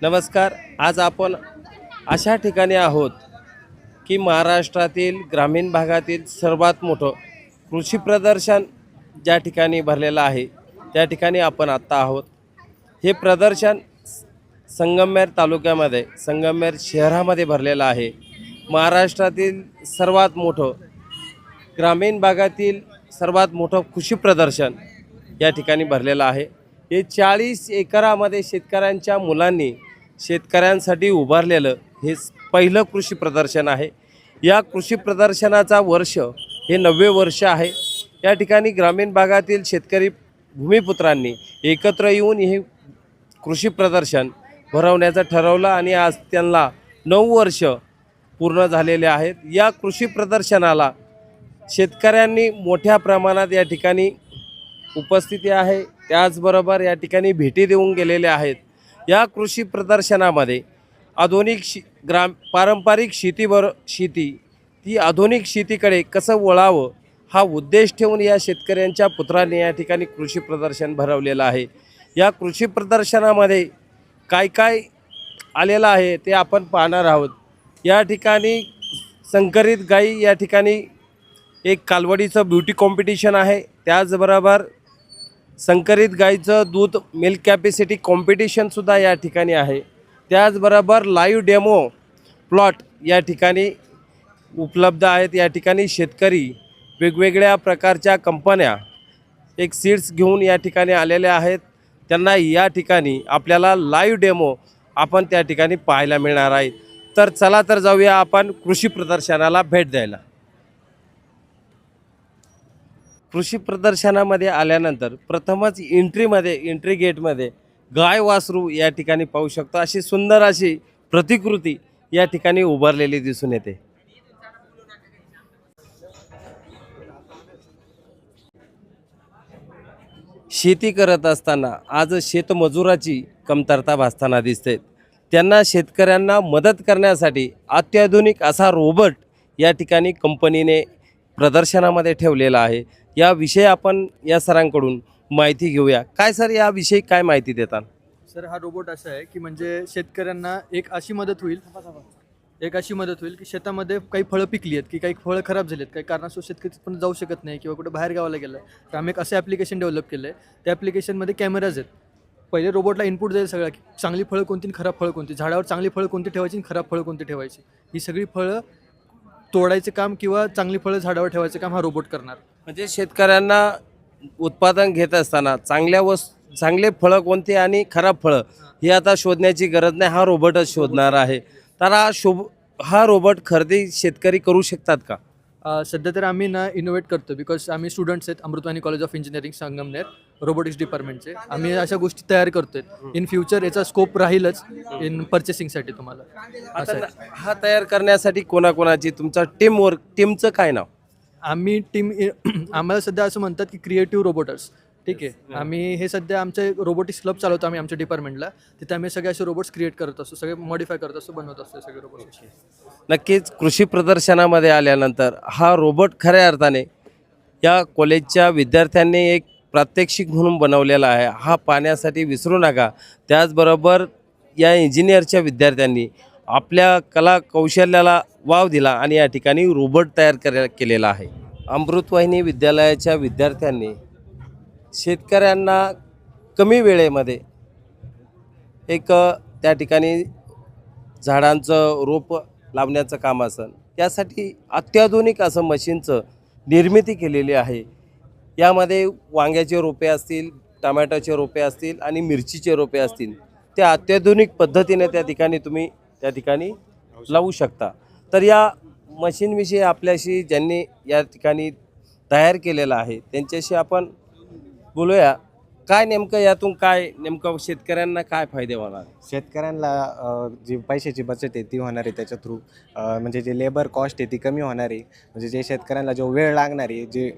नमस्कार. आज आपण अशा ठिकाणी आहोत की महाराष्ट्रातील ग्रामीण भागातील सर्वात मोठं कृषी प्रदर्शन ज्या ठिकाणी भरलेलं आहे त्या ठिकाणी आपण आत्ता आहोत. हे प्रदर्शन संगमनेर तालुक्यामध्ये संगमनेर शहरामध्ये भरलेलं आहे. महाराष्ट्रातील सर्वात मोठं ग्रामीण भागातील सर्वात मोठं कृषी प्रदर्शन या ठिकाणी भरलेलं आहे. हे 40 एकरामध्ये शेतकऱ्यांच्या मुलांनी शेतकऱ्यांसाठी उभारलेलं हे पहिलं कृषी प्रदर्शन आहे. या कृषी प्रदर्शनाचा वर्ष हे 90 वर्ष आहे. या ठिकाणी ग्रामीण भागातील शेतकरी भूमिपुत्रांनी एकत्र येऊन हे कृषी प्रदर्शन भरवण्याचं ठरवलं आणि आज त्यांना 9 वर्ष पूर्ण झालेले आहेत. या कृषी प्रदर्शनाला शेतकऱ्यांनी मोठ्या प्रमाणात या ठिकाणी उपस्थिती आहे. त्याचबरोबर या ठिकाणी भेटी देऊन गेलेले आहेत. या कृषी प्रदर्शनामध्ये आधुनिक पारंपरिक शेती ती आधुनिक शेतीकडे कसं वळावं हा उद्देश ठेवून या शेतकऱ्यांच्या पुत्रांनी या ठिकाणी कृषी प्रदर्शन भरवलेलं आहे. या कृषी प्रदर्शनामध्ये काय काय आलेलं आहे ते आपण पाहणार आहोत. या ठिकाणी संकरित गाई या ठिकाणी एक कालवडीचं ब्युटी कॉम्पिटिशन आहे. त्याचबरोबर संकरित गाईचं दूध मिल्क कॅपॅसिटी कॉम्पिटिशनसुद्धा या ठिकाणी आहे. त्याचबरोबर लाईव्ह डेमो प्लॉट या ठिकाणी उपलब्ध आहेत. या ठिकाणी शेतकरी वेगवेगळ्या प्रकारच्या कंपन्या एक सीड्स घेऊन या ठिकाणी आलेल्या आहेत. त्यांना या ठिकाणी आपल्याला लाईव्ह डेमो आपण त्या ठिकाणी पाहायला मिळणार आहे. तर चला तर जाऊया आपण कृषी प्रदर्शनाला भेट द्यायला. कृषी प्रदर्शनामध्ये आल्यानंतर प्रथमच एंट्री गेटमध्ये गाय वासरू या ठिकाणी पाहू शकतो. अशी सुंदर अशी प्रतिकृती या ठिकाणी उभारलेली दिसून येते. शेती करत असताना आज शेतमजुराची कमतरता भासताना दिसते. त्यांना शेतकऱ्यांना मदत करण्यासाठी अत्याधुनिक असा रोबोट या ठिकाणी कंपनीने प्रदर्शनामध्ये ठेवलेला आहे. याविषयी आपण या सरांकडून माहिती घेऊया. काय सर याविषयी काय माहिती देतात? सर, हा रोबोट असा आहे की म्हणजे शेतकऱ्यांना एक अशी मदत होईल की शेतामध्ये काही फळं पिकली आहेत की काही फळं खराब झाली आहेत, काही कारणास्तव शेतकरी पण जाऊ शकत नाही किंवा कुठे बाहेर गावाला गेलं तर आम्ही एक असं ॲप्लिकेशन डेव्हलप केलं आहे. त्या ॲप्लिकेशनमध्ये कॅमेराज आहेत. पहिले रोबोटला इनपुट जाईल सगळं की चांगली फळं कोणती आणि खराब फळं कोणती, झाडावर चांगली फळं कोणती ठेवायची आणि खराब फळं कोणती ठेवायची, ही सगळी फळं तोडायचं काम किंवा चांगली फळं झाडावर ठेवायचं काम हा रोबोट करणार. म्हणजे शेतकऱ्यांना उत्पादन घेत असताना चांगले फळं कोणते आणि खराब फळं हे आता शोधण्याची गरज नाही, हा रोबोटच शोधणार आहे. तर हा रोबोट खरेदी शेतकरी करू शकतात का? सध्या तर आम्ही ना इनोव्हेट करतो बिकॉज आम्ही स्टुडंट्स आहेत Amritvani college of engineering Sangamner robotics डिपार्टमेंटचे. आम्ही अशा गोष्टी तयार करतोय. इन फ्युचर याचा स्कोप राहीलच इन पर्चेसिंगसाठी तुम्हाला. असं आता आहे. हा तयार करण्यासाठी कोणाकोणाची तुमचा टीमचं काय नाव? आम्ही टीम आम्हाला सध्या असं म्हणतात की क्रिएटिव्ह रोबोटर्स. ठीक आहे. आम्ही हे सध्या आमचे रोबोटिक्स क्लब चालवतो आम्ही आमच्या डिपार्टमेंटला. तिथे आम्ही सगळे असे रोबोट्स क्रिएट करत असतो, सगळे मॉडिफाय करत असतो, बनवत असतो सगळे रोबोट्स. नक्कीच कृषी प्रदर्शनामध्ये आल्यानंतर हा रोबोट खऱ्या अर्थाने या कॉलेजच्या विद्यार्थ्यांनी एक प्रात्यक्षिक म्हणून बनवलेला आहे. हा पाहण्यासाठी विसरू नका. त्याचबरोबर या इंजिनिअरच्या विद्यार्थ्यांनी आपल्या कला कौशल्याला वाव दिला आणि या ठिकाणी रोबोट तयार केलेला आहे. अमृतवाहिनी विद्यालयाच्या विद्यार्थ्यांनी शेतकऱ्यांना कमी वेळेमध्ये एक त्या ठिकाणी झाडांचं रोप लावण्याचं काम असेल यासाठी अत्याधुनिक असं मशीनचं निर्मिती केलेली आहे. यामध्ये वांग्याचे रोपे असतील, टमॅटोचे रोपे असतील आणि मिरचीचे रोपे असतील, ते अत्याधुनिक पद्धतीने तुम्ही त्या ठिकाणी लावू शकता. तर या मशीनविषयी आपल्याशी ज्यांनी या ठिकाणी तयार केलेलं आहे त्यांच्याशी आपण बोलूया. काय नेमकं शेतकऱ्यांना काय फायदे होणार? शेतकऱ्यांना जी पैशाची बचत आहे ती होणार आहे त्याच्या थ्रू. म्हणजे जे लेबर कॉस्ट आहे ती कमी होणार आहे. म्हणजे जे शेतकऱ्यांना जो वेळ लागणार आहे, जे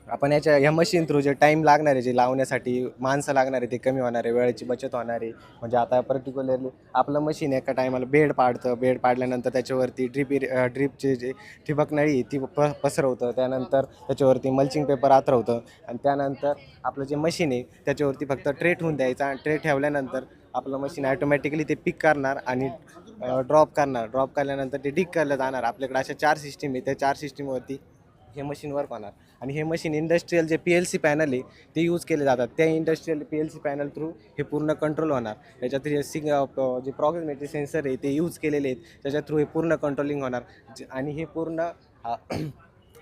आपण ह्या मशीन थ्रू जे टाईम लागणार आहे, जे लावण्यासाठी माणसं लागणार आहे ते कमी होणार आहे, वेळेची बचत होणार आहे. म्हणजे आता पर्टिक्युलरली आपलं मशीन एका टायमाला बेड पाडतं, बेड पाडल्यानंतर त्याच्यावरती ड्रीपचे जे ठिबक नळी आहे ती पसरवतं, त्यानंतर त्याच्यावरती मल्चिंग पेपर आथरवतं आणि त्यानंतर आपलं जे मशीन आहे त्याच्यावरती फक्त ट्रे ठेवून द्यायचा आणि ट्रे ठेवल्यानंतर आपलं मशीन ॲटोमॅटिकली ते पिक करणार आणि ड्रॉप केल्यानंतर ते डिक केलं जाणार. आपल्याकडे अशा 4 सिस्टीम आहे, त्या 4 सिस्टीमवरती हे मशीन वर्क होणार. आणि हे मशीन इंडस्ट्रीयल जे PLC पॅनल आहे ते यूज केले जातात. त्या इंडस्ट्रीयल PLC पॅनल थ्रू हे पूर्ण कंट्रोल होणार. त्याच्यात हे जे प्रॉक्सिमिटी सेन्सर आहे ते यूज केलेले आहेत, त्याच्या थ्रू हे पूर्ण कंट्रोलिंग होणार. आणि हे पूर्ण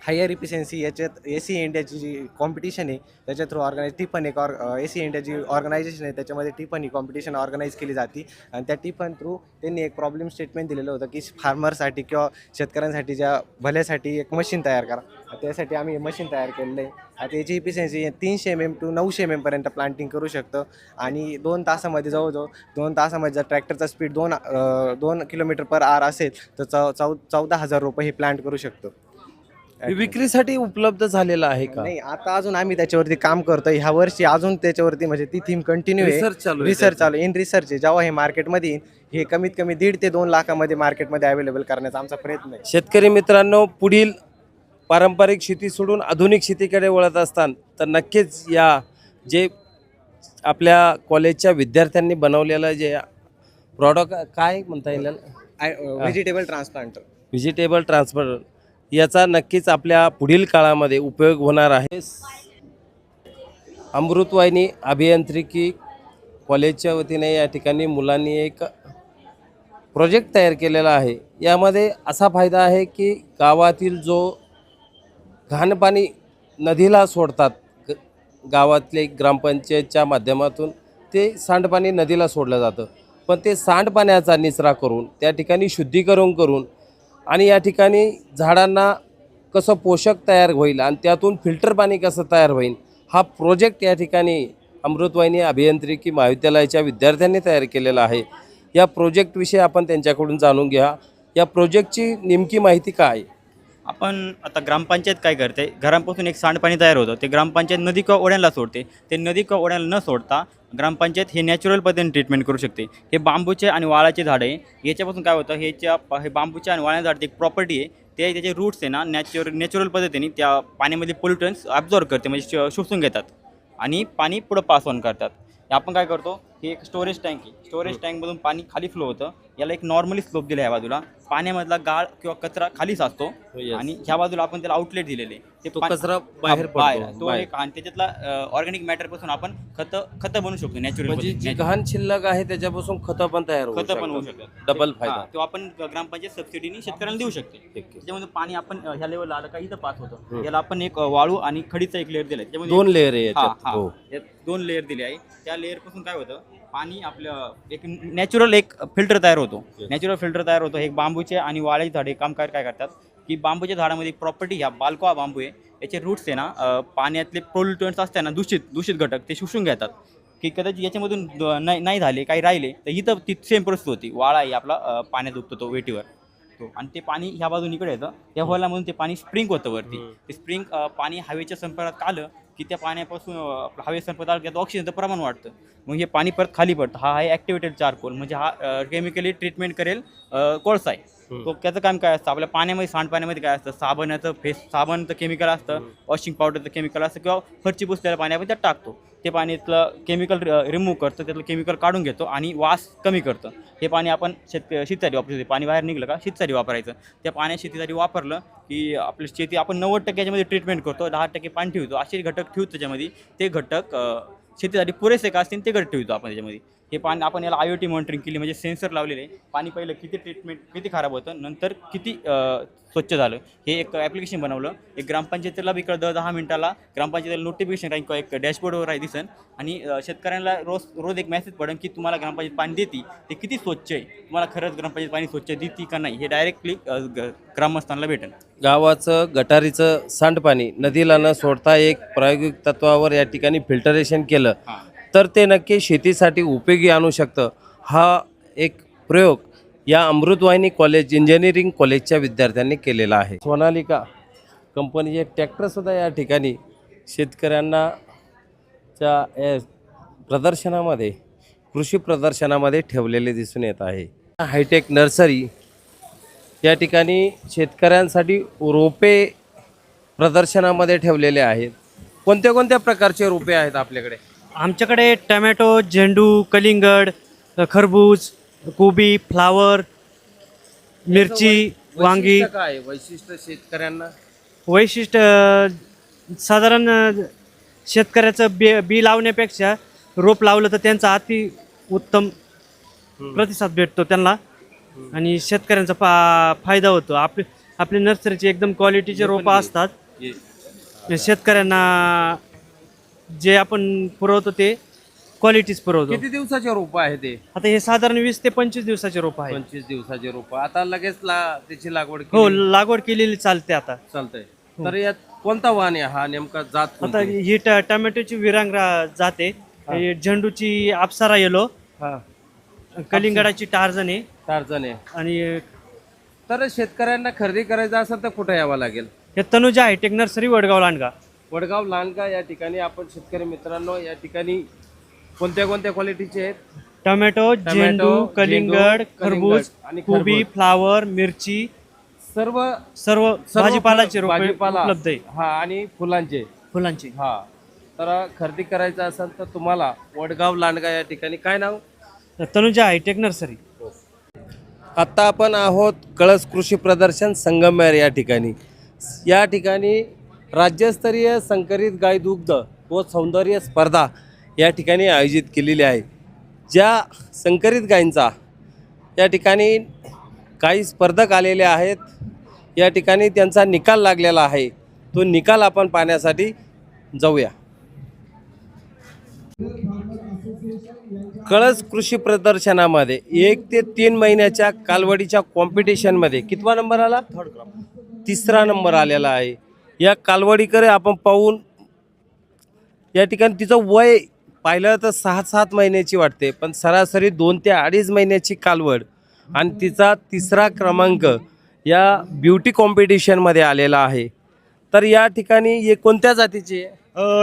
हायर इफिशियन्सी याच्यात AC इंडियाची जी कॉम्पिटिशन आहे त्याच्या थ्रू ती पण एक AC इंडिया जी ऑर्गनायझेशन आहे त्याच्यामध्ये ती पण ही कॉम्पिटिशन ऑर्गनाईज केली जाते. आणि त्या टिफन थ्रू त्यांनी एक प्रॉब्लेम स्टेटमेंट दिलेलं होतं की फार्मरसाठी किंवा शेतकऱ्यांसाठी ज्या भल्यासाठी एक मशीन तयार करा. त्यासाठी आम्ही हे मशीन तयार केलेलं आहे. आता याची इफिशियन्सी 300 mm to 900 mm पर्यंत प्लांटिंग करू शकतं आणि 2 तासामध्ये जवळजवळ 2 तासामध्ये जर ट्रॅक्टरचा स्पीड 2 km/h असेल तर 14,000 रोपं हे प्लांट करू शकतो. विक्रीसाठी उपलब्ध झालेला आहे का? नाही, आता अजून आम्ही त्याच्यावरती काम करतोय. ह्या वर्षी अजून त्याच्यावरती म्हणजे ती थीम कंटिन्यू आहे. Research चालू आहे रिसर्च चालू इन रिसर्च आहे. जेव्हा हे मार्केटमध्ये येईल हे कमीत कमी 1.5 ते 2 लाखामध्ये मार्केटमध्ये अवेलेबल करण्याचा आमचा प्रयत्न आहे. शेतकरी मित्रांनो, पुढील पारंपरिक शेती सोडून आधुनिक शेतीकडे वळत असताना तर नक्कीच या जे आपल्या कॉलेजच्या विद्यार्थ्यांनी बनवलेलं जे प्रॉडक्ट काय म्हणता येईल, व्हेजिटेबल ट्रान्सप्लांट व्हेजिटेबल ट्रान्सफर, याचा नक्कीच आपल्या पुढील काळामध्ये उपयोग होणार आहे. अमृतवाहिनी अभियांत्रिकी कॉलेजच्या वतीने या ठिकाणी मुलांनी एक प्रोजेक्ट तयार केलेला आहे. यामध्ये असा फायदा आहे की गावातील जो घाणपाणी नदीला सोडतात, गावातले ग्रामपंचायतच्या माध्यमातून ते सांडपाणी नदीला सोडलं जातं, पण ते सांडपाण्याचा निचरा करून त्या ठिकाणी शुद्धीकरण करून आणि या ठिकाणी झाडांना कसं पोषक तयार होईल आणि त्यातून फिल्टर पाणी कसं तयार होईल, हा प्रोजेक्ट या ठिकाणी अमृतवाहिनी अभियांत्रिकी महाविद्यालयाच्या विद्यार्थ्यांनी तयार केलेला आहे. या प्रोजेक्टविषयी आपण त्यांच्याकडून जाणून घ्या. या प्रोजेक्टची नेमकी माहिती काय? आपण आता ग्रामपंचायत काय करते, घरांपासून एक सांडपाणी तयार होतं, ते ग्रामपंचायत नदी किंवा ओढ्यांना सोडते. ते नदी किंवा ओढ्याला न सोडता ग्रामपंचायत हे नॅचरल पद्धतीने ट्रीटमेंट करू शकते. हे बांबूचे आणि वाळाचे झाडे आहे. याच्यापासून काय होतं, हे बांबूचे आणि वाळ्या झाड एक प्रॉपर्टी आहे, ते त्याचे रूट्स आहे ना नॅचरल पद्धतीने त्या पाण्यामध्ये पोल्युटन्स ॲब्झॉर्ब करते, म्हणजे शोषून घेतात आणि पाणी पुढं पास ऑन करतात. आपण काय करतो, हे एक स्टोरेज टँक आहे. स्टोरेज टँकमधून पाणी खाली फ्लो होतं. याला एक नॉर्मली स्लोप दिला आहे. ह्या बाजूला पाण्यामधला गाळ किंवा कचरा खाली साचतो आणि ह्या बाजूला आपण त्याला आउटलेट दिलेले. ते कचरा बाहेर पडतो. तो एक, आणि त्याच्यातला ऑर्गॅनिक मॅटर पासून आपण खतं बनवू शकतो. नॅचरल म्हणजे जी घाण शिल्लक आहे त्याच्यापासून खतं पण तयार होऊ शकतात. डबल फायदा तो आपण ग्रामपंचायत सबसिडीने शेतकऱ्यांना देऊ शकते. त्याच्यामध्ये पाणी आपण ह्या लेवलला आलं का इथं पास होतं. याला आपण एक वाळू आणि खडीचा एक लेअर दिलाय. त्यामध्ये 2 लेअर आहे याच्यात. 2 लेअर दिले आहे. त्या लेअर पासून काय होतं, पाणी आपलं एक नॅचरल एक फिल्टर तयार होतो. नॅचरल फिल्टर तयार होतो. हे बांबूचे आणि वाळ्याचे झाडे काम काय करतात की बांबूच्या झाडामध्ये एक प्रॉपर्टी, ह्या बाल्कोआ बांबू आहे, याचे रूट्स आहे ना पाण्यातले पोल्युटंट्स असतात ना, दूषित घटक ते शोषून घेतात. की कदाचित याच्यामधून नाही झाले, काही राहिले तर इथं ती सेम परिस्थिती होती. वाळा आहे आपला पाण्यात उगतो तो वेटीवर तो, आणि ते पाणी ह्या बाजून इकडे येतं. या होलामधून ते पाणी स्प्रिंग होतं वरती. ते स्प्रिंग पाणी हवेच्या संपर्कात आलं की त्या पाण्यापासून हवेच्या संपर्कात त्यात ऑक्सिजनचं प्रमाण वाढतं. मग हे पाणी परत खाली पडतं. हा आहे ॲक्टिवेटेड चारकोल, म्हणजे हा केमिकली ट्रीटमेंट करेल कोळसा आहे. तो त्याचं काम काय असतं, आपल्या पाण्यामध्ये सांडपाण्यामध्ये काय असतं, साबणचं केमिकल असतं, वॉशिंग पावडरचं केमिकल असतं, किंवा फरची पुसलेलं पाणी आपण त्यात टाकतो. ते पाण्यातलं केमिकल रिमूव्ह करतं, त्यातलं केमिकल काढून घेतो आणि वास कमी करतं. हे पाणी आपण शेतीसाठी वापरायचं. पाणी बाहेर निघलं का शेतीसाठी वापरायचं. त्या पाण्या शेतीसाठी वापरलं की आपली शेती आपण 90% याच्यामध्ये ट्रीटमेंट करतो, 10% पाणी ठेवतो. असे घटक ठेवतो त्याच्यामध्ये. ते घटक शेतीसाठी पुरेसे का असतील ते घटक ठेवतो आपण त्याच्यामध्ये. हे पाणी आपण याला IoT मॉनिटरिंग केली, म्हणजे सेन्सर लावलेले. पाणी पहिलं किती खराब होतं, नंतर किती स्वच्छ झालं, हे एक ॲप्लिकेशन बनवलं. एक ग्रामपंचायतीला बी कळतं, 10 मिनिटाला ग्रामपंचायतीला नोटिफिकेशन राहील किंवा एक डॅशबोर्डवर आहे दिसन, आणि शेतकऱ्यांना रोज एक मेसेज पडेल की तुम्हाला ग्रामपंचायत पाणी देते ते किती स्वच्छ आहे, तुम्हाला खरंच ग्रामपंचायत पाणी स्वच्छ देते का नाही, हे डायरेक्टली ग्रामस्थांना भेटेल. गावाचं गटारीचं सांडपाणी नदीला न सोडता एक प्रायोगिक तत्वावर या ठिकाणी फिल्टरेशन केलं तर ते नक्की शेतीसाठी उपयोगी आणू शकतं. हा एक प्रयोग या अमृतवाहिनी कॉलेज इंजिनिअरिंग कॉलेजच्या विद्यार्थ्यांनी केलेला आहे. सोनालिका कंपनीचे ट्रॅक्टरसुद्धा या ठिकाणी शेतकऱ्यांना प्रदर्शनामध्ये कृषी प्रदर्शनामध्ये ठेवलेले दिसून येत आहे. हायटेक नर्सरी या ठिकाणी शेतकऱ्यांसाठी रोपे प्रदर्शनामध्ये ठेवलेले आहेत. कोणत्या कोणत्या प्रकारचे रोपे आहेत आपल्याकडे? आमच्याकडे टमॅटो, झेंडू, कलिंगड, खरबूज, कोबी, फ्लावर, मिरची, वांगी. वैशिष्ट्य काय आहे? वैशिष्ट्य शेतकऱ्यांना वैशिष्ट्य साधारण शेतकऱ्याचं बी लावण्यापेक्षा रोप लावलं तर त्यांचा अति उत्तम प्रतिसाद भेटतो त्यांना आणि शेतकऱ्यांचा फायदा होतो. आपले नर्सरीचे एकदम क्वालिटीचे रोपं असतात. शेतकऱ्यांना जे आपण पुरवतो ते क्वालिटीच पुरवतो. किती दिवसाचे रोप आहे ते? आता हे साधारण 20 ते 25 दिवसाचे रोप आहे. 25 दिवसाचे रोप. आता लगेच त्याची लागवड हो, केली? लागवड केलेली चालते आता. चालतंय. तर यात कोणता वाण आहे हा? नेमका जात आता कोणती? ही टमॅटोची विरांगरा जाते, झेंडूची अप्सरा येलो, हा, कलिंगडाची टार्झन आहे टार्झन आहे. आणि तर शेतकऱ्यांना खरेदी करायचं असेल तर कुठे यावं लागेल? हे तनुजा हायटेक नर्सरी, वडगाव लांडगा. वडगाव लांडगा या ठिकाणी आपण शेतकरी मित्रांनो या ठिकाणी कोणत्या कोणत्या क्वालिटीचे आहेत? टमॅटो, झेंडू, कलिंगड, खरबूज, आणि कोबी, खरबूज. फ्लावर, मिरची, सर्व सर्व भाजीपालाचे रोपे भाजीपाला. उपलब्ध आहे. हा, आणि फुलांचे. फुलांची. हा, तर खरेदी करायचं असेल तर तुम्हाला वडगाव लांडगा या ठिकाणी. काय नाव? Tanuja hi tech nursery. आत्ता आपण आहोत कळस कृषी प्रदर्शन संगमेर या ठिकाणी. या ठिकाणी राज्यस्तरीय संकरित गाय दुग्ध व सौंदर्य स्पर्धा या ठिकाणी आयोजित केलेली आहे. ज्या संकरित गायींचा या ठिकाणी काही स्पर्धक आलेले आहेत. या ठिकाणी त्यांचा निकाल लागलेला आहे. तो निकाल आपण पाहण्यासाठी जाऊया. कळस कृषी प्रदर्शनामध्ये 1 ते 3 महिन्याच्या कालवडीच्या कॉम्पिटिशनमध्ये कितवा नंबर आला? तिसरा नंबर आलेला आहे. या कालवडीकडे आपण पाहून या ठिकाणी तिचं वय पाहिलं तर 6-7 महिन्याची वाटते, पण सरासरी 2 ते 2.5 महिन्याची कालवड आणि तिचा तिसरा क्रमांक या ब्युटी कॉम्पिटिशनमध्ये आलेला आहे. तर या ठिकाणी हे कोणत्या जातीची आहे?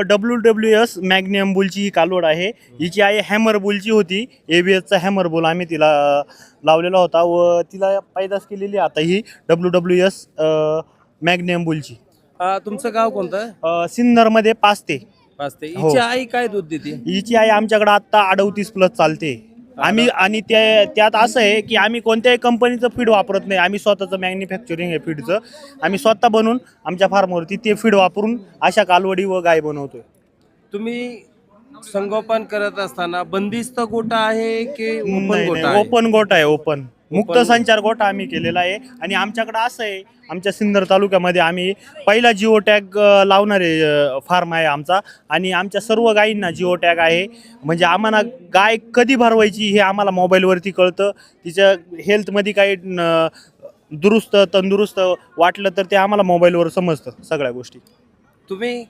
WWS मॅग्नियम बुलची ही कालवड आहे. हिची आई हॅमर बुलची होती. ABSचा हॅमर बुल आम्ही तिला लावलेला होता व तिला पैदास केलेली आता ही WWS मॅग्नियम बुलची. तुमचं गाव कोणतं? सिन्नरमध्ये 5 ते. हिची आई काय दूध देते? हिची आई आमच्याकडे आता 38+ चालते. आम्ही आणि त्यात असं आहे की आम्ही कोणत्याही कंपनीचं फीड वापरत नाही. आम्ही स्वतःचं मॅन्युफॅक्चरिंग आहे फीडचं. आम्ही स्वतः बनवून आमच्या फार्मवरती ते फीड वापरून अशा कालवडी व गाय बनवतोय. तुम्ही संगोपन करत असताना बंदिस्त गोठा आहे की ओपन गोठा आहे? ओपन गोठा आहे. ओपन मुक्त संचार गोठा आम्ही केलेला आहे. आणि आमच्याकडे असं आहे, आमच्या सिन्नर तालुक्यामध्ये आम्ही पहिला जिओ टॅग लावणारे फार्म आहे आमचा. आणि आमच्या सर्व गायींना जिओ टॅग आहे. म्हणजे आम्हाला गाय कधी भरवायची हे आम्हाला मोबाईलवरती कळतं. तिच्या हेल्थमध्ये काही दुरुस्त तंदुरुस्त वाटलं तर ते आम्हाला मोबाईलवर समजतं सगळ्या गोष्टी. तुम्ही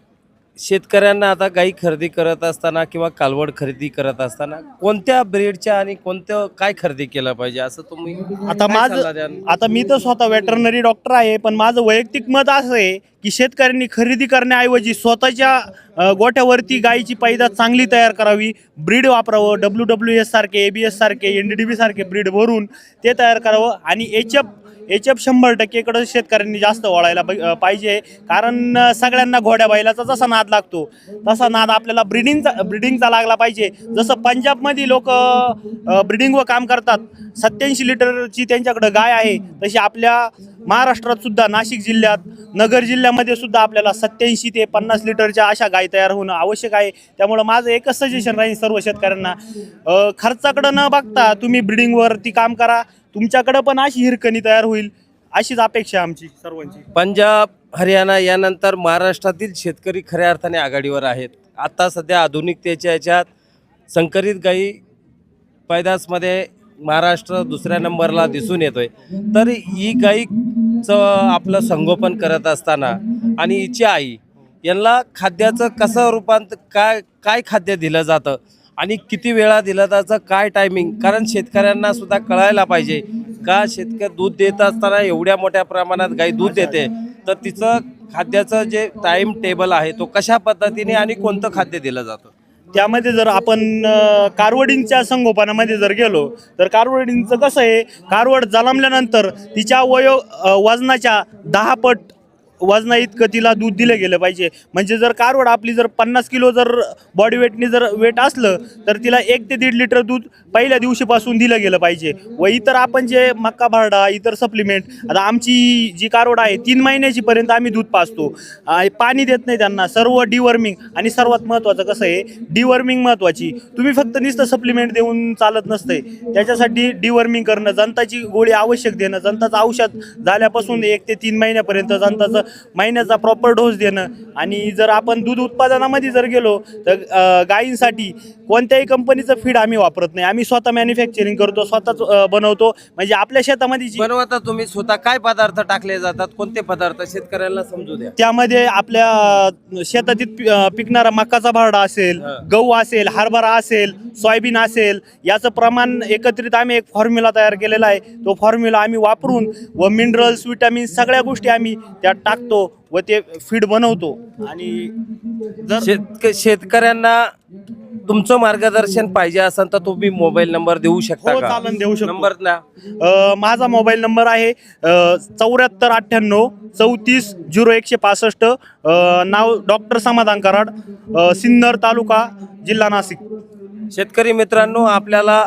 शेतकऱ्यांना आता गाई खरेदी करत असताना किंवा कालवड खरेदी करत असताना कोणत्या ब्रीडच्या आणि कोणतं काय खरेदी केलं पाहिजे असं तुम्ही आता काय सल्ला माझं द्याल? आता मी तर स्वतः वेटरनरी डॉक्टर आहे, पण माझं वैयक्तिक मत असं आहे की शेतकऱ्यांनी खरेदी करण्याऐवजी स्वतःच्या गोठ्यावरती गायीची पैदास चांगली तयार करावी. ब्रीड वापरावं. WWS सारखे, ABS सारखे, NDDB सारखे ब्रीड भरून ते तयार करावं. आणि HF 100% शेतकऱ्यांनी जास्त वळायला पाहिजे. कारण सगळ्यांना घोड्या बैलाचा जसा नाद लागतो तसा नाद आपल्याला ब्रिडिंगचा लागला पाहिजे. जसं पंजाबमध्ये लोक ब्रिडिंगवर काम करतात, 87 लिटरची त्यांच्याकडे गाय आहे, तशी आपल्या महाराष्ट्रात सुद्धा नाशिक जिल्ह्यात, नगर जिल्ह्यामध्ये सुद्धा आपल्याला 87 ते 50 लिटरच्या अशा गाय तयार होणं आवश्यक आहे. त्यामुळं माझं एकच सजेशन राहील सर्व शेतकऱ्यांना, खर्चाकडं न बघता तुम्ही ब्रिडिंगवरती काम करा. तुमच्याकडं पण अशी हिरकणी तयार होईल अशीच अपेक्षा आमची सर्वांची. पंजाब, हरियाणा यानंतर महाराष्ट्रातील शेतकरी खऱ्या अर्थाने आघाडीवर आहेत. आता सध्या आधुनिकतेच्या याच्यात संकरित गाई पैदासमध्ये महाराष्ट्र दुसऱ्या नंबरला दिसून येतोय. तर ही गाईचं आपलं संगोपन करत असताना आणि हिची आई यांना खाद्याचं कसं रूपांतर काय खाद्य दिलं जातं आणि किती वेळा दिलं जातं, काय टायमिंग? कारण शेतकऱ्यांना सुद्धा कळायला पाहिजे का शेतकरी दूध देत असताना एवढ्या मोठ्या प्रमाणात गाई दूध देते तर तिचं खाद्याचं जे टाइम टेबल आहे तो कशा पद्धतीने आणि कोणतं खाद्य दिलं जातं? त्यामध्ये जर आपण कारवडींच्या संगोपनामध्ये जर गेलो तर कारवडींचं कसं आहे, कारवड जन्मल्यानंतर तिच्या वजनाच्या 10 पट वजना इतकं तिला दूध दिलं गेलं पाहिजे. म्हणजे जर कारवड आपली जर 50 किलो जर बॉडी वेटने जर वेट असलं तर तिला 1 ते 1.5 लिटर दूध पहिल्या दिवशीपासून दिलं गेलं पाहिजे. व इतर आपण जे मक्का भारडा इतर सप्लिमेंट, आता आमची जी कारवड आहे 3 महिन्याची पर्यंत आम्ही दूध पाजतो, पाणी देत नाही त्यांना, सर्व डिवर्मिंग. आणि सर्वात महत्त्वाचं कसं आहे, डिवर्मिंग महत्त्वाची. तुम्ही फक्त नुसतं सप्लिमेंट देऊन चालत नसतंय, त्याच्यासाठी डिवर्मिंग करणं, जंताची गोळी आवश्यक देणं, जंताचं औषध झाल्यापासून 1 ते 3 महिन्यापर्यंत जंताचं महिन्याचा प्रॉपर डोस देणं. आणि जर आपण दूध उत्पादनामध्ये जर गेलो तर गायींसाठी कोणत्याही कंपनीचं फीड आम्ही वापरत नाही. आम्ही स्वतः मॅन्युफॅक्चरिंग करतो, स्वतःच बनवतो. म्हणजे आपल्या शेतामध्ये बनवता तुम्ही स्वतः, काय पदार्थ टाकले जातात, कोणते पदार्थ शेतकऱ्यांना समजू द्या. त्यामध्ये आपल्या शेतातील पिकणारा मकाचा भारडा असेल, गहू असेल, हरभरा असेल, सोयाबीन असेल, याचं प्रमाण एकत्रित आम्ही एक फॉर्म्युला तयार केलेला आहे. तो फॉर्म्युला आम्ही वापरून व मिनरल्स, विटॅमिन्स सगळ्या गोष्टी आम्ही त्यात टाकतो व ते फीड बनवतो. आणि जर शेतकऱ्यांना तुमचं मार्गदर्शन पाहिजे असेल तर तुम्ही मोबाईल नंबर देऊ शकता हो, का? चालन, देऊ शकतो. नंबर ना. माझा मोबाईल नंबर आहे 7498 34 0165. नाव डॉक्टर समाधान कराड, सिन्नर तालुका, जिल्हा नाशिक. शेतकरी मित्रांनो, आपल्याला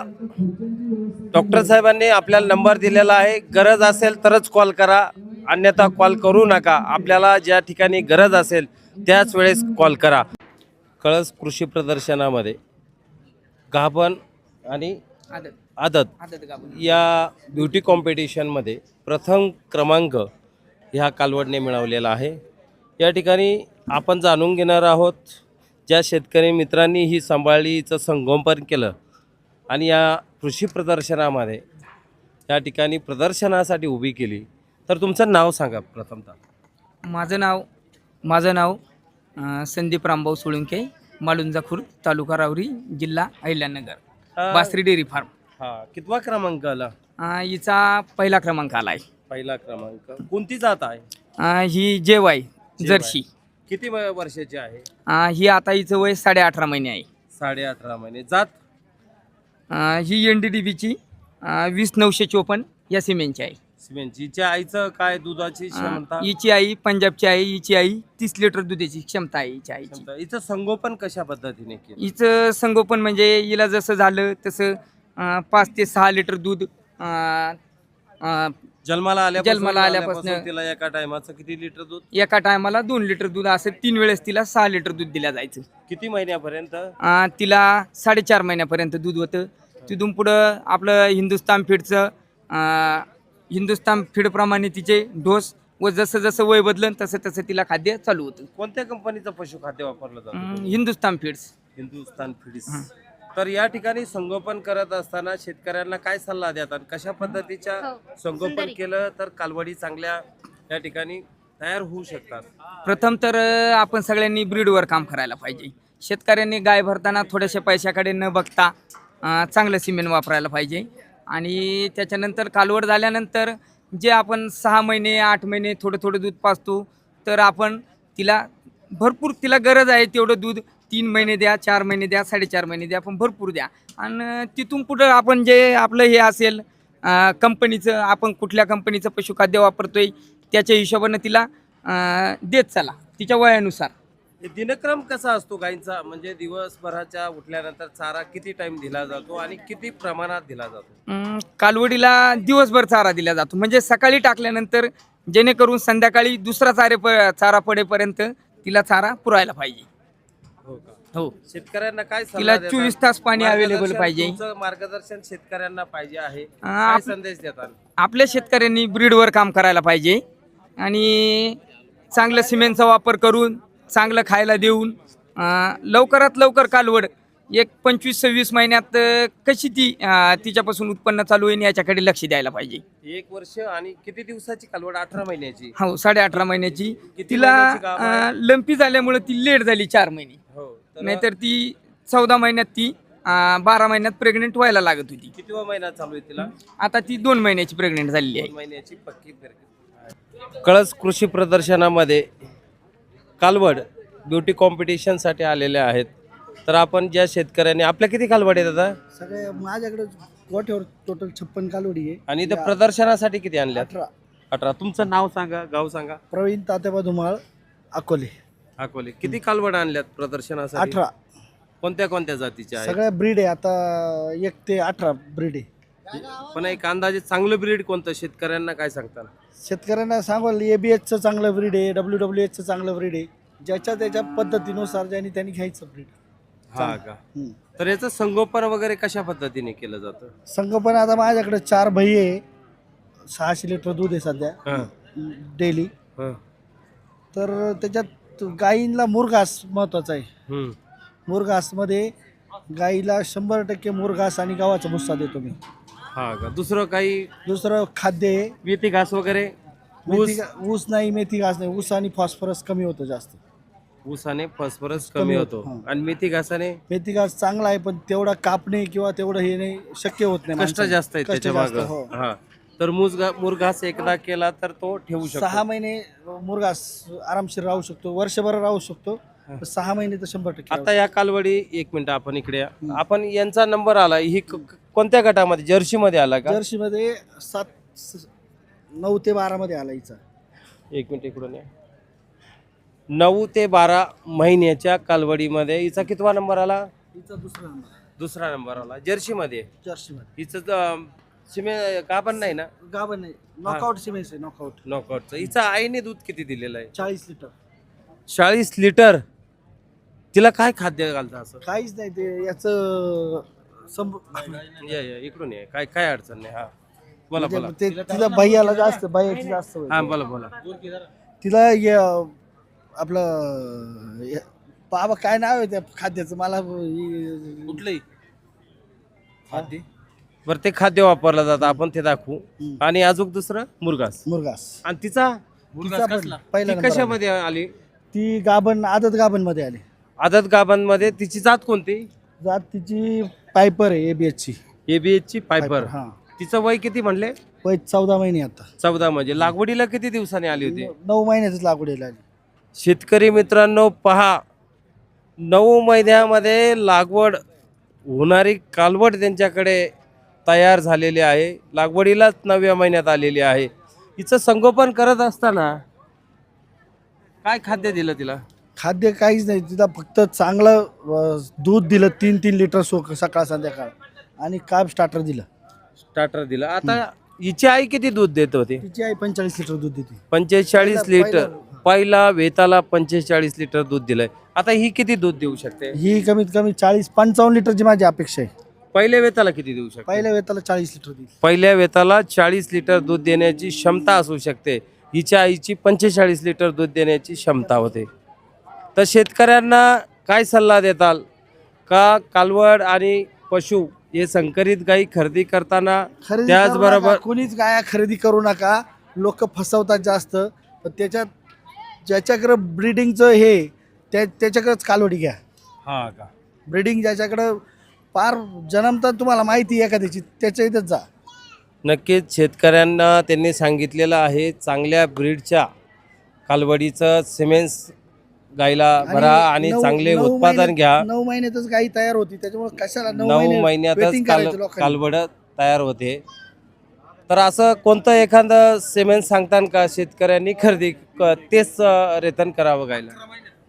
डॉक्टर साहेबांनी आपल्याला नंबर दिलेला आहे. गरज असेल तरच कॉल करा, अन्यथा कॉल करू नका. आपल्याला ज्या ठिकाणी गरज असेल त्याच वेळेस कॉल करा. कळस कृषी प्रदर्शनामध्ये गाभण आणि आदत या ब्युटी कॉम्पिटिशनमध्ये प्रथम क्रमांक ह्या कालवडने मिळवलेला आहे. या ठिकाणी आपण जाणून घेणार आहोत ज्या शेतकरी मित्रांनी ही सांभाळीचं संगोपन केलं आणि या कृषी प्रदर्शनामध्ये या ठिकाणी प्रदर्शनासाठी उभी केली. तर तुमचं नाव सांगा प्रथमतः. माझं नाव संदीप रामभाऊ सोळंके, मालुंजा खुर्द, तालुका राहुरी, जिल्हा अहिल्यानगर, बासरी डेअरी फार्म. हा, कितवा क्रमांक आला? हिचा पहिला क्रमांक आला आहे. पहिला क्रमांक. कोणती जात आहे? ही जेवाय जर्सी. किती वर्षाची आहे? ही आता हिचं वय 18.5 महिने आहे. 18.5 महिने. जात? ही NDDBची 20954 या सिमेंटची आहे. सिमेंटची. हिच्या आईचं काय दुधाची क्षमता? हिची आई पंजाबची आहे. हिची आई 30 लिटर दुधाची क्षमता आहे हिच्या आईची. हिचं संगोपन कशा पद्धतीने केलं? हिचं संगोपन म्हणजे हिला जसं झालं तसं 5 ते 6 लिटर दूध जन्माला जन्माला आल्यापासून तिला एका टायमाचं किती लिटर दूध? एका टायमाला 2 लिटर दूध, असं 3 वेळेस तिला 6 लिटर दूध दिलं जायचं. किती महिन्यापर्यंत? तिला 4.5 महिन्यापर्यंत दूध होतं. तिथून पुढं आपलं हिंदुस्तान फीडप्रमाणे तिचे डोस व जसं जसं वय बदलन तसं तसं तिला खाद्य चालू होतं. कोणत्या कंपनीचं पशुखाद्य वापरलं जातं? हिंदुस्तान फीड्स. हिंदुस्तान फीड्स. तर या ठिकाणी संगोपन करत असताना शेतकऱ्यांना काय सल्ला देतात? कशा पद्धतीच्या संगोपन केलं तर कालवडी चांगल्या या ठिकाणी तयार होऊ शकतात? प्रथम तर आपण सगळ्यांनी ब्रीडवर काम करायला पाहिजे. शेतकऱ्यांनी गाय भरताना थोड्याशा पैशाकडे न बघता चांगलं सिमेंट वापरायला पाहिजे. आणि त्याच्यानंतर कालवड झाल्यानंतर जे आपण 6 महिने 8 महिने थोडं थोडं दूध पाजतो, तर आपण तिला भरपूर, तिला गरज आहे तेवढं दूध 3 महिने द्या, 4 महिने द्या, 4.5 महिने द्या, आपण भरपूर द्या. आणि तिथून पुढं आपण जे आपलं हे असेल कंपनीचं, आपण कुठल्या कंपनीचं पशुखाद्य वापरतोय त्याच्या हिशोबानं तिला देत चला तिच्या वयानुसार. दिनक्रम कसा असतो गायींचा? म्हणजे दिवसभराच्या उठल्यानंतर चारा किती टाइम दिला जातो आणि किती प्रमाणात दिला जातो? कालवडीला दिवसभर चारा दिला जातो. म्हणजे सकाळी टाकल्यानंतर जेणेकरून संध्याकाळी दुसरा चारा पडेपर्यंत तिला चारा पुरायला पाहिजे. हो का? हो. शेतकऱ्यांना काय सल्ला तिला देतात? 24 तास पाणी अवेलेबल मार्गदर्शन, पाहिजे. तुमचं मार्गदर्शन शेतकऱ्यांना पाहिजे आहे. काय संदेश देतात? आपल्या शेतकऱ्यांनी ब्रीडवर काम करायला पाहिजे आणि चांगलं सिमेंटचा वापर करून चांगलं खायला देऊन लवकरात लवकर कालवड एक 25-26 महिन्यात कशी ती तिच्यापासून उत्पन्न चालू होईल याच्याकडे लक्ष द्यायला पाहिजे. 1 वर्ष आणि किती दिवसाची कालवड? 18 महिन्याची. हो, 18.5 महिन्याची. किती तिला महिन्याची गाभ आहे? लंपी झाल्यामुळे ती लेट झाली 4 महिने. हो. नाहीतर ती 14 महिन्यात ती 12 महिन्यात प्रेग्नेंट व्हायला लागत होती. कितवा महिना चालू आहे तिला? आता ती 2 महिन्याची प्रेग्नेंट झालेली आहे. 2 महिन्याची पक्की. कळस कृषी प्रदर्शनामध्ये कालवड ब्युटी कॉम्पिटिशनसाठी आलेले आहेत. तर आपण ज्या शेतकऱ्यांनी आपल्या किती कालवड आहेत दादा सगळे माझ्याकडे गोठ्यावर टोटल 56 कालोडी आहे. आणि इथं प्रदर्शनासाठी किती आणल्या? 18. 18. तुमचं नाव सांगा, गाव सांगा. प्रवीण तात्याबा धुमाळ अकोले. अकोले. किती कालवड आणल्यात प्रदर्शनासाठी? 18 कोणत्या कोणत्या जातीच्या आहेत? सगळ्या ब्रीड आहे आता 1 ते 18 ब्रीड आहे. पण एक अंदाजे चांगलं ब्रीड कोणतं शेतकऱ्यांना काय सांगता? शेतकऱ्यांना सांगाल ABHचं चांगलं ब्रीड आहे, WWHचं चांगलं ब्रीड आहे. ज्याच्या त्याच्या पद्धतीनुसार ज्यांनी त्यांनी घ्यायचं ब्रीड. हा का? तर याचं संगोपन वगैरे कशा पद्धतीने केलं जातं? संगोपन आता माझ्याकडे 4 म्हैस आहे, 600 लिटर दूध आहे सध्या डेली. तर त्याच्यात गाईंना मुरघास महत्वाचा आहे. मुरघासमध्ये गाईला 100% मुरघास आणि गव्हाचा भुस्सा देतो मी. हा का? दुसरं काही दुसरं खाद्य आहे मेथी घास वगैरे? ऊस नाही, मेथी घास नाही. ऊस आणि फॉस्फरस कमी होतं जास्त. ऊसाने फॉस्फरस कमी होतो हा. आणि मेथी घासाने मेथी घास चांगला आहे पण तेवढा कापणे किंवा तेवढं हे नाही, शक्य होत नाही. कष्ट जास्त आहे कष्ट त्याच्या जास्त, मागं. हो. हा. तर मुरघास एकदा केला तर तो ठेवू 6 शकतो. महिने मुरघास आरामशीर राहू शकतो, वर्षभर राहू शकतो. 6 महिने तर 100% आता या कालवडी, एक मिनिट आपण इकडे या. आपण यांचा नंबर आला, ही कोणत्या गटामध्ये? जर्सी मध्ये आला का? जर्सी मध्ये 9 ते 12 मध्ये आला हिचा. एक मिनिट इकडून या. 9 ते 12 महिन्याच्या कालवडीमध्ये हिचा कितवा नंबर आला? हिचा दुसरा नंबर. दुसरा नंबर आला. जर्सी मध्ये. जर्सी मध्ये हिचं का पण नाही ना? गाभण नाही, नॉकआउट सिमेंस आहे, नॉकआउट. नॉकआउटचं. हिचा आईने दूध किती दिलेलं आहे? 40 लिटर. 40 लिटर. तिला काय खाद्य घालतं असं? काहीच नाही ते याचं या इकडून ये. काय काय अडचण नाही. हा बोला बोला. ते तिला भैयाला जास्त, भैयाची जास्त होईल. हा बोला बोला. तिला आपलं बाबा काय नाव आहे त्या खाद्याचं मला कुठलंही खाद्य? बरं ते खाद्य वापरलं जातं, आपण ते दाखवू. आणि अजून दुसरं मुरघास. आणि तिचा तिचा पण पहिला ती नंबर आला. कशामध्ये आली? ती गाभण, आदत गाभण मध्ये आली. आदत गाभांमध्ये. तिची जात कोणती? जात तिची पायपर आहे, ABH ची. ABH ची पायपर. हा. तिचं वय किती म्हणले? वय 14 महिने आता. 14. म्हणजे लागवडीला किती दिवसांनी आली होती? 9 महिन्यातच लागवडीला आली. शेतकरी मित्रांनो पहा, 9 महिन्यामध्ये लागवड होणारी कालवड त्यांच्याकडे तयार झालेली आहे. लागवडीलाच 9व्या महिन्यात आलेली आहे. हिचं संगोपन करत असताना काय खाद्य दिलं तिला? खाद्य काहीच नाही, तिला फक्त चांगलं दूध दिलं 3-3 लिटर सकाळ संध्याकाळ आणि कार्ब स्टार्टर दिलं. स्टार्टर दिलं. आता हिची आई किती दूध देत होती? तिची आई 45 लिटर दूध देते. 45 लिटर. पहिला वेताला 45 लिटर दूध दिलंय. आता ही किती दूध देऊ शकते? ही कमीत कमी 40-55 लिटरची माझी अपेक्षा आहे. पहिल्या वेताला किती देऊ शकते? पहिल्या वेताला 40 लिटर देईल. पहिल्या वेताला 40 लिटर दूध देण्याची क्षमता असू शकते. हिच्या आईची 45 लिटर दूध देण्याची क्षमता होते. तर शेतकऱ्यांना काय सल्ला देताल का कालवड आणि पशु हे संकरित गाई खरेदी करताना? त्याचबरोबर कोणीच गाया खरेदी करू नका, लोक फसवतात जास्त. पण त्याच्यात ज्याच्याकडे ब्रीडिंगचं हे त्याच्याकडेच कालवडी घ्या. हा का? ब्रीडिंग ज्याच्याकडं पार जन्मता तुम्हाला माहिती आहे एखाद्याची, त्याच्या इथंच जा. नक्कीच शेतकऱ्यांना त्यांनी सांगितलेलं आहे चांगल्या ब्रीडच्या कालवडीचं सिमेंस गाईला भरा आणि चांगले उत्पादन घ्या. 9 महिन्यातच गाई तयार होती, त्याच्यामुळे कशाला 9 महिन्यातच waiting करायचं लोकांनी. कालवड तयार होते. तर असं कोणतं एखादं सिमेंट सांगतान का शेतकऱ्यांनी खरेदी तेच रेतन करावं गायला?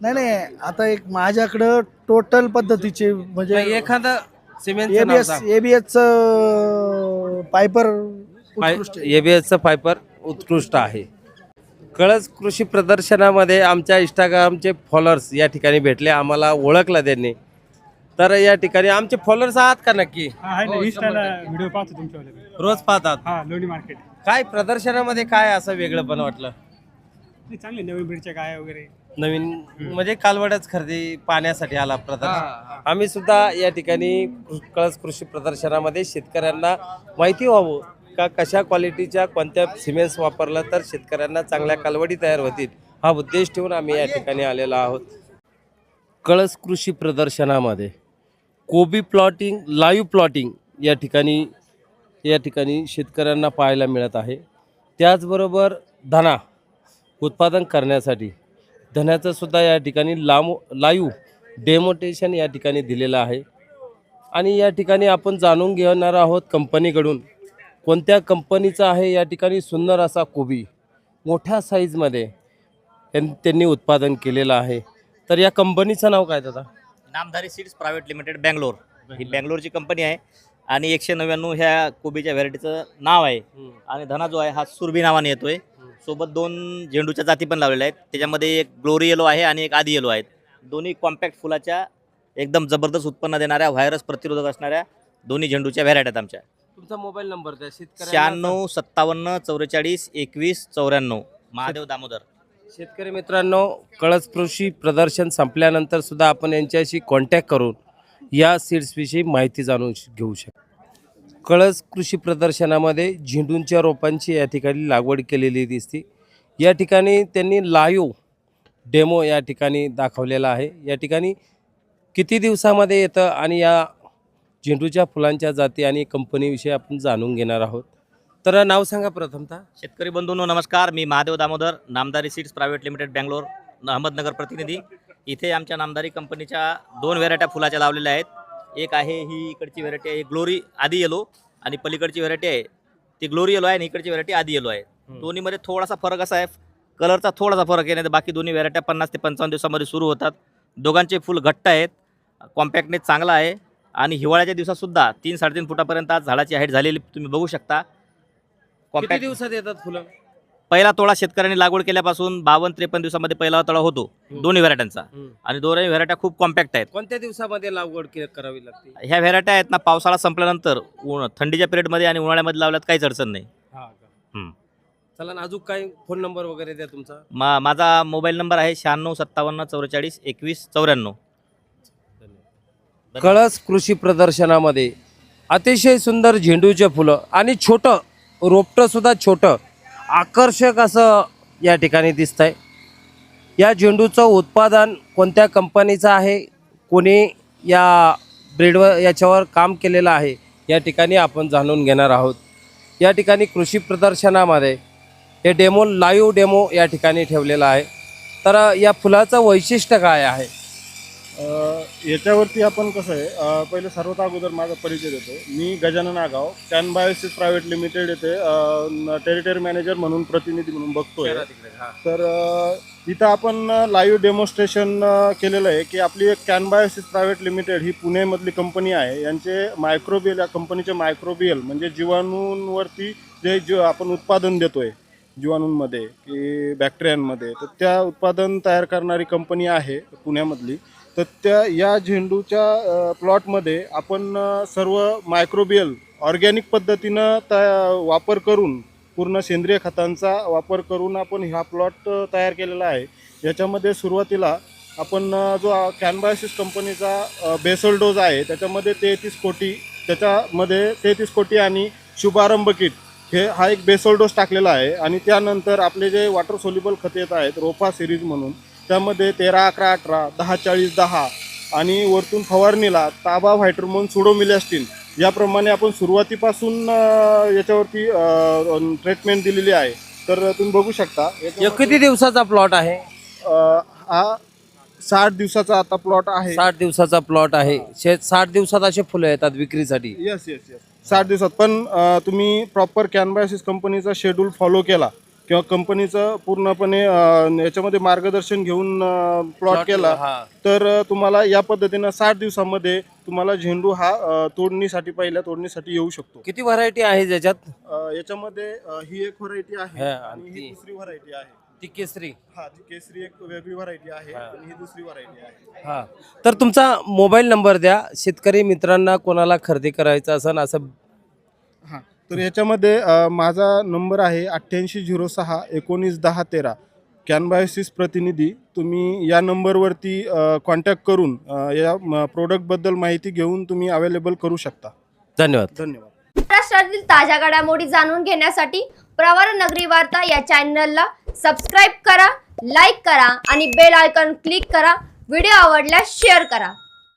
नाही, आता एक माझ्याकडं टोटल पद्धतीचे म्हणजे एखादं सिमेंट ABH पायपर उत्कृष्ट आहे. ABHचं फायबर उत्कृष्ट आहे. कळस कृषी प्रदर्शनामध्ये आमच्या इंस्टाग्रामचे फॉलोअर्स या ठिकाणी भेटले, आम्हाला ओळखलं त्यांनी. तर या ठिकाणी आमचे फॉलोअर्स आहात का नक्की? इंस्टाला व्हिडिओ पाहतो तुमच्यावाले. रोज पाहतात. हा, लोणी मार्केट. काय प्रदर्शनामध्ये काय असं वेगळं पण वाटलं? चांगले नवीन ब्रीडच्या गाय वगैरे. नवीन म्हणजे कालवडच खरेदी पाहण्यासाठी आला प्रदर्शन. आम्ही सुद्धा या ठिकाणी कळस कृषी प्रदर्शनामध्ये शेतकऱ्यांना माहिती व्हावं का कशा क्वालिटीच्या कोणत्या सिमेंट्स वापरलं तर शेतकऱ्यांना चांगल्या कालवडी तयार होतील, हा उद्देश ठेवून आम्ही या ठिकाणी आलेलो आहोत. कळस कृषी प्रदर्शनामध्ये कोबी प्लॉटिंग, लाईव्ह प्लॉटिंग या ठिकाणी शेतकऱ्यांना पाहायला मिळत आहे. त्याचबरोबर धना उत्पादन करण्यासाठी धन्याचं सुद्धा या ठिकाणी लाईव्ह डेमोटेशन या ठिकाणी दिलेलं आहे. आणि या ठिकाणी आपण जाणून घेणार आहोत कंपनीकडून कोणत्या कंपनीचा आहे. या ठिकाणी सुंदर असा कोबी मोठ्या साईजमध्ये त्यांनी उत्पादन केलेलं आहे. तर या कंपनीचं नाव काय दादा? नामधारी सीड्स प्रायव्हेट लिमिटेड बँगलोर. ही बँगलोरची कंपनी आहे आणि 199 ह्या कोबीच्या व्हरायटीचं नाव आहे. आणि धना जो आहे हा सुरभी नावाने येतोय. सोबत 2 झेंडूच्या जाती पण लावलेल्या आहेत. त्याच्यामध्ये एक ग्लोरी येलो आहे आणि एक आदी येलो आहेत. दोन्ही कॉम्पॅक्ट फुलाच्या एकदम जबरदस्त उत्पन्न देणाऱ्या, व्हायरस प्रतिरोधक असणाऱ्या दोन्ही झेंडूच्या व्हरायटी आहेत आमच्या. तुमचा मोबाईल नंबर द्या. 96 57 44 21 94. महादेव दामोदर. शेतकरी मित्रांनो, कळस कृषी प्रदर्शन संपल्यानंतर सुद्धा आपण यांच्याशी कॉन्टॅक्ट करून या सीड्सविषयी माहिती जाणून घेऊ शकतो. कळस कृषी प्रदर्शनामध्ये झेंडूंच्या रोपांची या ठिकाणी लागवड केलेली दिसते. या ठिकाणी त्यांनी लाईव्ह डेमो या ठिकाणी दाखवलेला आहे. या ठिकाणी किती दिवसामध्ये येतं आणि या झेंडूच्या फुलांच्या जाती आणि कंपनीविषयी आपण जाणून घेणार आहोत. तर नाव सांगा प्रथमतः. शेतकरी बंधूंनो नमस्कार. मी Mahadev Damodar, Namdhari seeds private limited Bangalore, Ahmednagar प्रतिनिधी. इथे आमच्या नामधारी कंपनीच्या 2 व्हरायट्या फुलाच्या लावलेल्या आहेत. एक आहे ही इकडची व्हरायटी आहे ग्लोरी आदी येलो आणि पलीकडची व्हरायटी आहे ती ग्लोरी येलो आहे आणि इकडची व्हरायटी आदी येलो आहे. दोन्हीमध्ये थोडासा फरक असा आहे, कलरचा थोडासा फरक आहे. नाही तर बाकी दोन्ही व्हरायट्या 50 ते 55 दिवसामध्ये सुरू होतात. दोघांचे फुल घट्ट आहेत, कॉम्पॅक्टनेस चांगला आहे आणि हिवाळ्याच्या दिवसातसुद्धा 3-3.5 फुटापर्यंत आज झाडाची हाईट झालेली तुम्ही बघू शकता. किती कॉम्पॅक्ट दिवसात येतात फुलं? पहिला तोळा शेतकऱ्यांनी लागवड केल्यापासून 52-53 दिवसामध्ये पहिला तोळा होतो दोन्ही व्हरायट्यांचा. आणि दोन्ही व्हरायट्या खूप कॉम्पॅक्ट आहेत. कोणत्या दिवसामध्ये लागवड करावी लागते? ह्या व्हरायट्या आहेत ना, पावसाळा संपल्यानंतर थंडीच्या पिरियडमध्ये आणि उन्हाळ्यामध्ये लावल्यात काहीच अडचण नाही. चला ना, अजून काय फोन नंबर वगैरे द्या तुमचा. माझा मोबाईल नंबर आहे 96 57 44 21 94. कळस कृषी प्रदर्शनामध्ये अतिशय सुंदर झेंडूचे फुलं आणि छोटं रोपटं सुद्धा छोटं आकर्षक असं या ठिकाणी दिसतंय. या झेंडूचं उत्पादन कोणत्या कंपनीचं आहे, कोणी या ब्रीडवर याच्यावर काम केलेलं आहे, या ठिकाणी आपण जाणून घेणार आहोत. या ठिकाणी कृषी प्रदर्शनामध्ये हे लाईव्ह डेमो या ठिकाणी ठेवलेला आहे. तर या फुलाचं वैशिष्ट्य काय आहे? याच्यावरती आपण कसं आहे, पहिले सर्वात अगोदर माझा परिचय देतो. मी गजानन आगाव, कॅन बायोसिस प्रायव्हेट लिमिटेड येथे टेरिटरी मॅनेजर म्हणून प्रतिनिधी म्हणून बघतोय. तर इथं आपण लाईव्ह डेमॉन्स्ट्रेशन केलेलं आहे की आपली एक कॅन बायोसिस प्रायव्हेट लिमिटेड ही पुणेमधली कंपनी आहे. यांचे मायक्रोबियल, या कंपनीचे मायक्रोबियल म्हणजे जीवाणूंवरती जे आपण उत्पादन देतोय जीवाणूंमध्ये की बॅक्टेरियांमध्ये, तर त्या उत्पादन तयार करणारी कंपनी आहे पुण्यामधली. तर या झेंडूच्या प्लॉटमध्ये आपण सर्व मायक्रोबियल ऑर्गॅनिक पद्धतीनं वापर करून, पूर्ण सेंद्रिय खतांचा वापर करून आपण हा प्लॉट तयार केलेला आहे. याच्यामध्ये सुरुवातीला आपण जो कॅनबायोसिस कंपनीचा बेसल डोज आहे त्याच्यामध्ये 33 कोटी, त्याच्यामध्ये 33 कोटी आणि शुभारंभ किट हा एक बेसल डोस टाकलेला आहे. आणि त्यानंतर आपले जे वॉटर सोल्युबल खते येत आहेत रोपा सिरीज म्हणून, त्यामध्ये 13-11-18 10-40-10 आणि वरतून फवारणीला ताबा, व्हायट्रोमोन, सुडोमिलॅस्टिन याप्रमाणे आपण सुरुवातीपासून याच्यावरती ट्रीटमेंट दिलेली आहे. तर तुम्ही बघू शकता. किती दिवसाचा प्लॉट आहे? हा 60 दिवसाचा आता प्लॉट आहे. 60 दिवसाचा प्लॉट आहे. 60 दिवसात असे फुलं येतात विक्रीसाठी? येस 60 दिवसात. पण तुम्ही प्रॉपर कॅनबायोसिस कंपनीचा शेड्यूल फॉलो केला किंवा कंपनीचं पूर्णपणे याच्यामध्ये मार्गदर्शन घेऊन प्लॉट केला तर तुम्हाला या पद्धतीनं 60 दिवसामध्ये तुम्हाला झेंडू हा पहिल्या तोडणीसाठी येऊ शकतो. किती व्हरायटी आहे ज्याच्यात? याच्यामध्ये ही एक व्हरायटी आहे आणि ही दुसरी व्हरायटी आहे. ती केसरी? हा, ती केसरी एक वेगळी व्हरायटी आहे आणि ही दुसरी व्हरायटी आहे. हा, तर तुमचा मोबाईल नंबर द्या, शेतकरी मित्रांना कोणाला खरेदी करायचं असेल असं. हां, तर याच्यामध्ये माझा नंबर आहे 8806 19 10 13. कॅनबायोसिस प्रतिनिधी. तुम्ही या नंबरवरती कॉन्टॅक्ट करून या प्रोडक्टबद्दल माहिती घेऊन तुम्ही अवेलेबल करू शकता. धन्यवाद. महाराष्ट्रातील ताज्या घडामोडी जाणून घेण्यासाठी प्रवरा नगरी वार्ता या चॅनलला सबस्क्राईब करा, लाईक करा आणि बेल आयकॉन क्लिक करा. व्हिडिओ आवडल्यास शेअर करा.